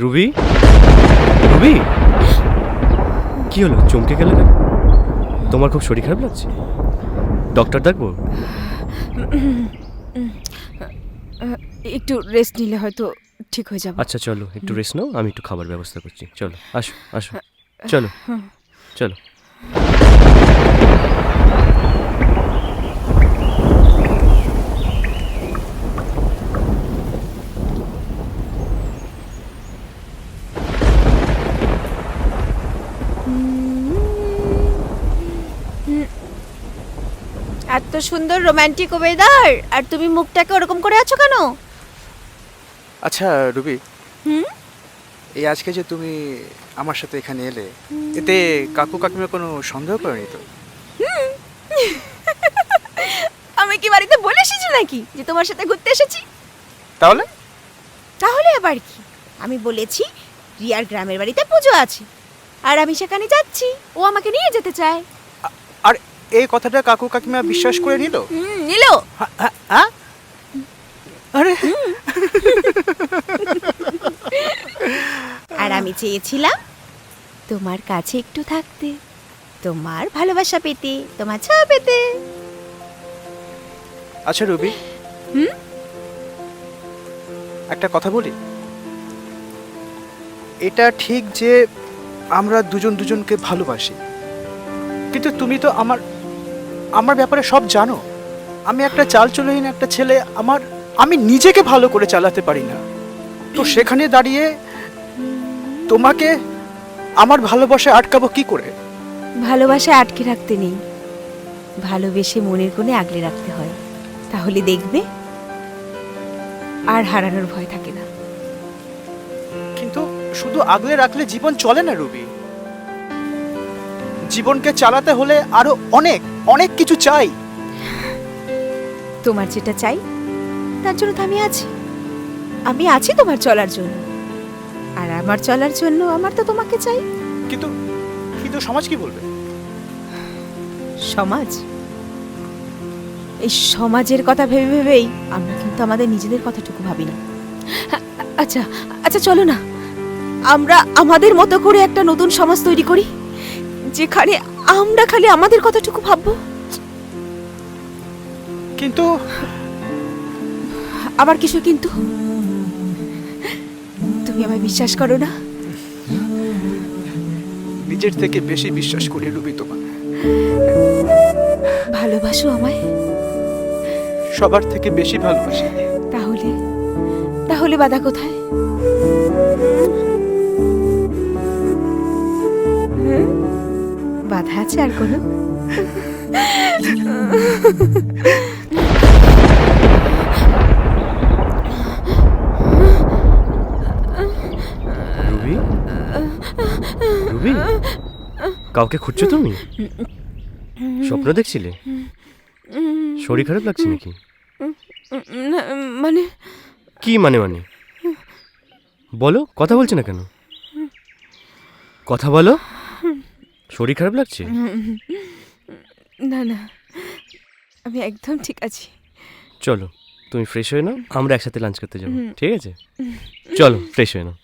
Ruby, Ruby, কি হলো? চমকে গেলে কেন? তোমার খুব শরীর খারাপ লাগছে? ডক্টর ডাকবো? একটু রেস্ট নিলে হয়তো ঠিক হয়ে যাবে। আচ্ছা চলো, একটু রেস্ট নাও, আমি একটু খাবার ব্যবস্থা করছি। চলো, আসো আসো, চলো চলো। এত সুন্দর রোমান্টিক ওয়েদার, আর তুমি মুখটাকে ওরকম করে আছো কেন? আচ্ছা রুবি, হুম? এই আজকে যে তুমি আমার সাথে এখানে এলে, এতে কাকু কাকিমা কোনো সন্দেহ করেনি তো? আমি কি বাড়িতে বলে এসেছি নাকি যে তোমার সাথে ঘুরতে এসেছি? তাহলে তাহলে আবার কি, আমি বলেছি রিয়ার গ্রামের বাড়িতে পুজো আছে আর আমি সেখানে যাচ্ছি, ও আমাকে নিয়ে যেতে চায়। আর এই কথাটা কাকু কাকিমা বিশ্বাস করে নিল? নিল। হ্যাঁ? আরে আর আমি চেয়েছিলাম তোমার কাছে একটু থাকতে, তোমার ভালোবাসা পেতে, তোমার ছোঁয়া পেতে। আচ্ছা রুবি, হুম? একটা কথা বলি। এটা ঠিক যে আমরা দুজন দুজনকে ভালোবাসি, কিন্তু তুমি তো আমার ব্যাপারে সব জানো। আমি একটা চালচলহীন একটা ছেলে, আমি নিজেকে ভালো করে চালাতে পারি না। তো সেখানে দাঁড়িয়ে তোমাকে আমার ভালোবাসায় আটকাবো কি করে? ভালোবাসায় আটকে রাখতে নেই, ভালোবেসে মনের কোণে আগলে রাখতে হয়। তাহলে দেখবে আর হারানোর ভয় থাকে না। কিন্তু শুধু আগলে রাখলে জীবন চলে না রুবি। জীবনকে চালাতে হলে আরো অনেক অনেক কিছু চাই। তোমার যেটা চাই তার জন্য তো আমি আছি, আমি আছি তোমার চলার জন্য, আর আমার চলার জন্য আমার তো তোমাকে চাই। কিন্তু কিন্তু সমাজ কি বলবে? সমাজ, এই সমাজের কথা ভেবে ভেবেই আমরা কিন্তু আমাদের নিজেদের কথাটুকু ভাবি না। আচ্ছা আচ্ছা, চলো না আমরা আমাদের মতো করে একটা নতুন সমাজ তৈরি করি, যেখানে আমরা খালি আমাদের কথাটুকু ভাববো। কিন্তু আবার কিছু কিন্তু? তুমি আমায় বিশ্বাস করো না? নিজের থেকে বেশি বিশ্বাস করি রুবি তোমার। ভালোবাসো আমায়? সবার থেকে বেশি ভালোবাসি। তাহলে তাহলে বাধা কোথায়? বাধা আছে আর কোনো? রুবি, রুবি, কাউকে খুঁজছো তুমি? স্বপ্ন দেখছিলে? শরীর খারাপ লাগছে নাকি? মানে কি মানে মানে বলো, কথা বলছে না কেন? কথা বলো, শরীর খারাপ লাগছে? না না, আমি একদম ঠিক আছি। চলো তুমি ফ্রেশ হয়ে নাও, আমরা একসাথে লাঞ্চ করতে যাবো, ঠিক আছে? চলো ফ্রেশ হয়ে নাও।